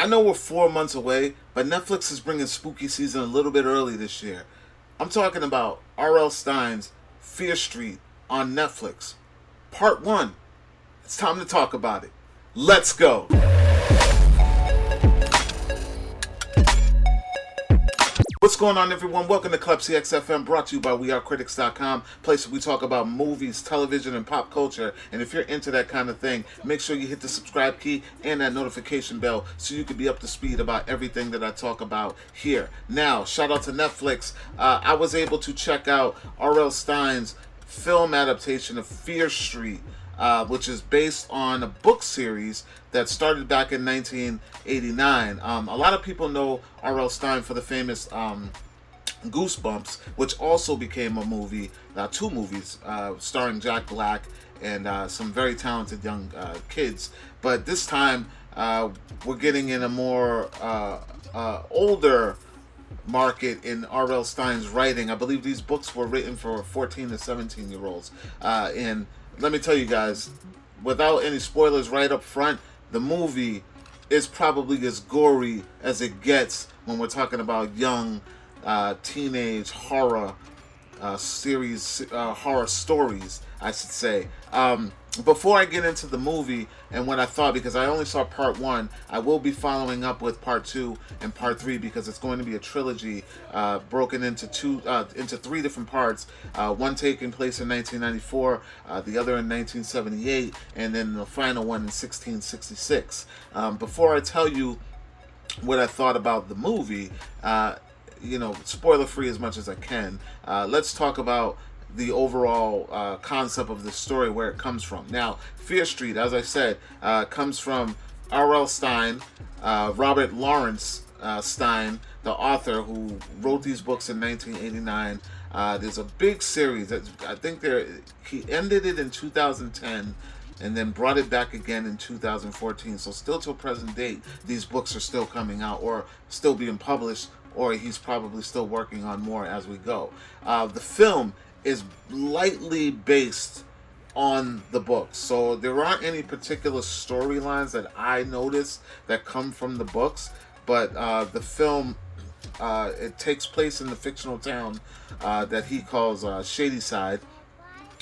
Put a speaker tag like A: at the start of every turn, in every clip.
A: I know we're 4 months away, but Netflix is bringing spooky season a little bit early this year. I'm talking about R.L. Stine's Fear Street on Netflix. Part 1. It's time to talk about it. Let's go. What's going on, everyone? Welcome to Klepcx FM, brought to you by WeAreCritics.com, place where we talk about movies, television, and pop culture. And if you're into that kind of thing, make sure you hit the subscribe key and that notification bell so you can be up to speed about everything that I talk about here. Now, shout out to Netflix. I was able to check out R.L. Stine's film adaptation of Fear Street, which is based on a book series that started back in 1989. A lot of people know R.L. Stine for the famous Goosebumps, which also became a movie, two movies, starring Jack Black and some very talented young kids. But this time, we're getting in a more older market in R.L. Stine's writing. I believe these books were written for 14 to 17-year-olds. And let me tell you guys, without any spoilers right up front, the movie is probably as gory as it gets when we're talking about young teenage horror horror stories, I should say. Before I get into the movie and what I thought, because I only saw part 1, I will be following up with part 2 and part 3 because it's going to be a trilogy broken into 3 different parts. One taking place in 1994, the other in 1978, and then the final one in 1666. Before I tell you what I thought about the movie, spoiler free as much as I can, let's talk about the overall concept of the story, where it comes from. Now, Fear Street, as I said, comes from R.L. Stine, Robert Lawrence Stine, the author who wrote these books in 1989. There's a big series. I think he ended it in 2010 and then brought it back again in 2014. So still till present date, these books are still coming out or still being published, or he's probably still working on more as we go. The film is lightly based on the books, so there aren't any particular storylines that I noticed that come from the books, but the film, it takes place in the fictional town that he calls Shadyside.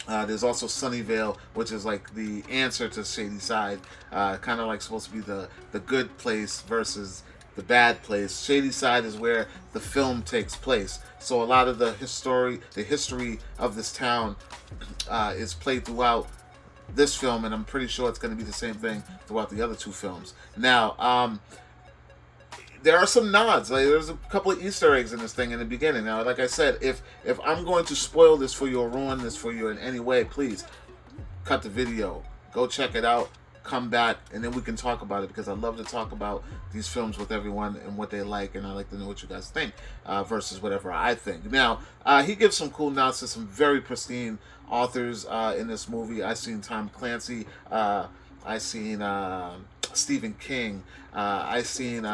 A: There's also Sunnyvale, which is like the answer to Shadyside, kind of like supposed to be the good place versus the bad place. Shadyside is where the film takes place. So a lot of the history of this town is played throughout this film, and I'm pretty sure it's going to be the same thing throughout the other 2 films. Now, there are some nods. Like, there's a couple of Easter eggs in this thing in the beginning. Now, like I said, if I'm going to spoil this for you or ruin this for you in any way, please cut the video, go check it out, come back, and then we can talk about it, because I love to talk about these films with everyone and what they like, and I like to know what you guys think versus whatever I think. Now, he gives some cool nods to some very pristine authors in this movie. I've seen Tom Clancy, I've seen Stephen King, I've seen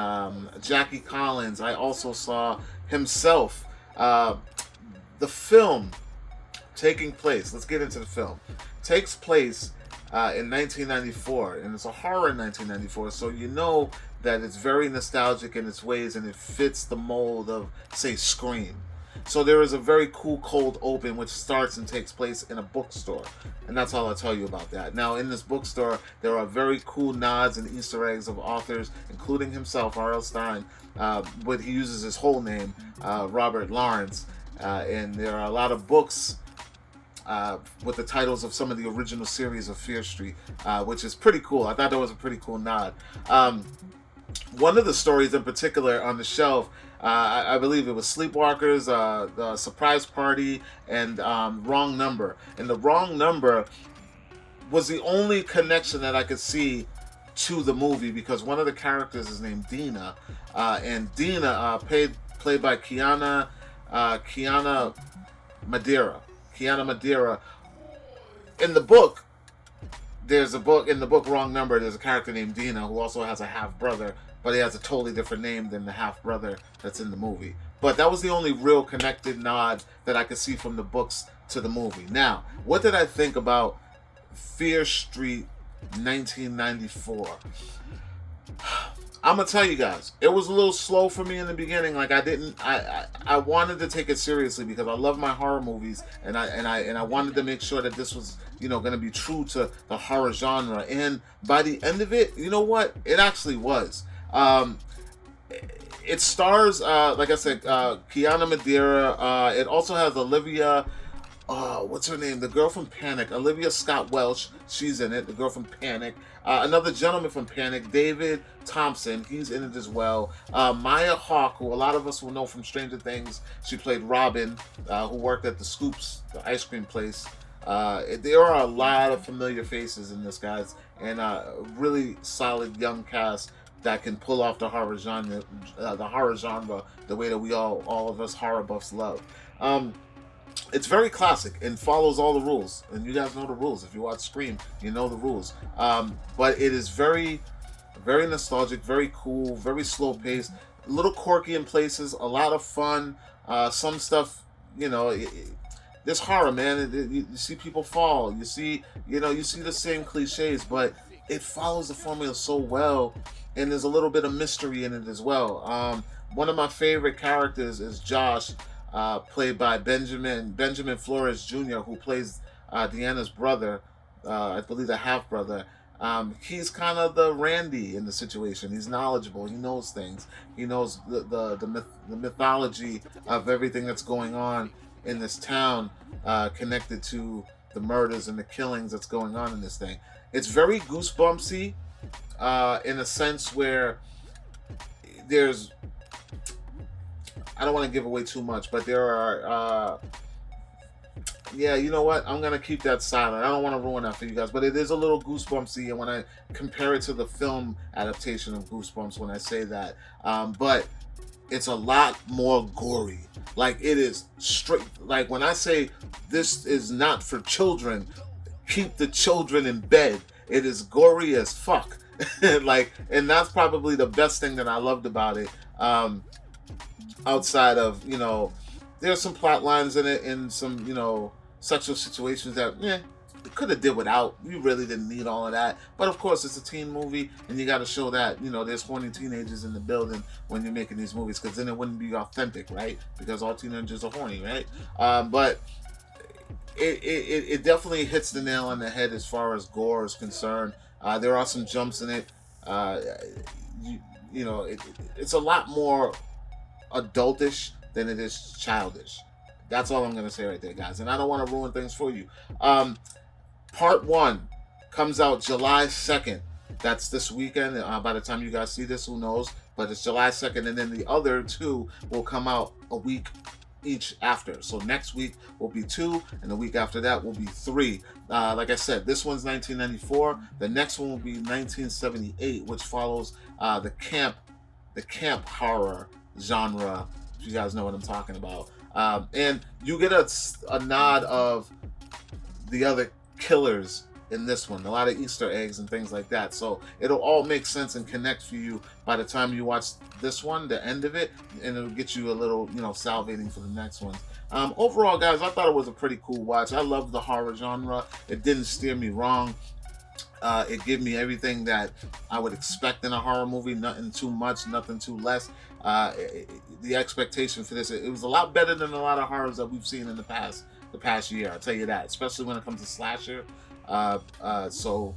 A: Jackie Collins. I also saw himself. The film taking place, let's get into the film, takes place in 1994, and it's a horror in 1994, so you know that it's very nostalgic in its ways, and it fits the mold of, say, Scream. So there is a very cool cold open which starts and takes place in a bookstore, and that's all I'll tell you about that. Now, in this bookstore, there are very cool nods and Easter eggs of authors, including himself, R.L. Stine, but he uses his whole name, Robert Lawrence, and there are a lot of books with the titles of some of the original series of Fear Street, which is pretty cool. I thought that was a pretty cool nod. One of the stories in particular on the shelf, I believe it was Sleepwalkers, the Surprise Party, and Wrong Number. And the Wrong Number was the only connection that I could see to the movie, because one of the characters is named Dina, and Dina, played by Kiana Madeira. In the book, Wrong Number, there's a character named Dina who also has a half brother, but he has a totally different name than the half brother that's in the movie. But that was the only real connected nod that I could see from the books to the movie. Now, what did I think about Fear Street 1994? I'm gonna tell you guys, it was a little slow for me in the beginning. Like I wanted to take it seriously because I love my horror movies, and I wanted to make sure that this was, you know, gonna be true to the horror genre. And by the end of it, you know what? It actually was. It stars, like I said, Kiana Madeira. It also has Olivia. What's her name? The girl from Panic, Olivia Scott Welch. She's in it. The girl from Panic. Another gentleman from Panic, David Thompson. He's in it as well. Maya Hawke, who a lot of us will know from Stranger Things. She played Robin, who worked at the Scoops, the ice cream place. There are a lot of familiar faces in this, guys, and a really solid young cast that can pull off the horror genre, the way that we all of us horror buffs love. It's very classic and follows all the rules, and you guys know the rules. If you watch Scream, you know the rules. But it is very, very nostalgic, very cool, very slow paced, a little quirky in places, a lot of fun. Some stuff, you know, this horror, man. You see people fall. You see the same cliches, but it follows the formula so well, and there's a little bit of mystery in it as well. One of my favorite characters is Josh. Played by Benjamin Flores Jr., who plays Deanna's brother, I believe the half brother. He's kind of the Randy in the situation. He's knowledgeable. He knows things. He knows the mythology of everything that's going on in this town, connected to the murders and the killings that's going on in this thing. It's very goosebumpsy, in a sense where there's, I don't want to give away too much, but there are, yeah, you know what? I'm going to keep that silent. I don't want to ruin that for you guys, but it is a little goosebumpsy, and when I compare it to the film adaptation of Goosebumps, when I say that, but it's a lot more gory. Like, it is straight, like when I say this is not for children, keep the children in bed. It is gory as fuck. Like, and that's probably the best thing that I loved about it. Outside of, you know, there's some plot lines in it and some, you know, sexual situations that, could have did without. You really didn't need all of that. But of course, it's a teen movie, and you got to show that, you know, there's horny teenagers in the building when you're making these movies, because then it wouldn't be authentic, right? Because all teenagers are horny, right? But it definitely hits the nail on the head as far as gore is concerned. There are some jumps in it. You know, it's a lot more adultish than it is childish. That's all I'm going to say right there, guys. And I don't want to ruin things for you. Part 1 comes out July 2nd. That's this weekend. By the time you guys see this, who knows? But it's July 2nd. And then the other 2 will come out a week each after. So next week will be 2, and the week after that will be 3. Like I said, this one's 1994. The next one will be 1978, which follows the camp horror genre, if you guys know what I'm talking about. And you get a nod of the other killers in this one, a lot of Easter eggs and things like that, so it'll all make sense and connect for you by the time you watch this one, the end of it, and it'll get you a little, you know, salivating for the next one. Overall, guys, I thought it was a pretty cool watch. I love the horror genre. It didn't steer me wrong. It gave me everything that I would expect in a horror movie. Nothing too much, nothing too less. The expectation for this, it was a lot better than a lot of horrors that we've seen in the past year. I'll tell you that, especially when it comes to slasher. So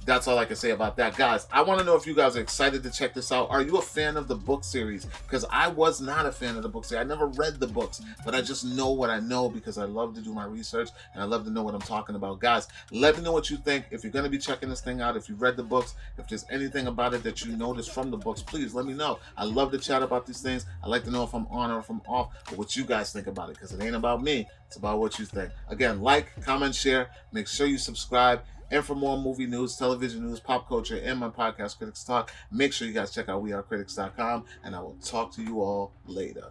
A: that's all I can say about that, guys. I want to know if you guys are excited to check this out. Are you a fan of the book series? Because I was not a fan of the book series. I never read the books, but I just know what I know because I love to do my research and I love to know what I'm talking about. Guys, let me know what you think. If you're going to be checking this thing out, if you read the books, if there's anything about it that you noticed from the books, please let me know. I love to chat about these things. I like to know if I'm on or if I'm off, or what you guys think about it, because it ain't about me. It's about what you think. Again, like, comment, share. Make sure you subscribe. And for more movie news, television news, pop culture, and my podcast, Klepcx Talk, make sure you guys check out weareklepcx.com, and I will talk to you all later.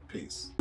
A: Peace.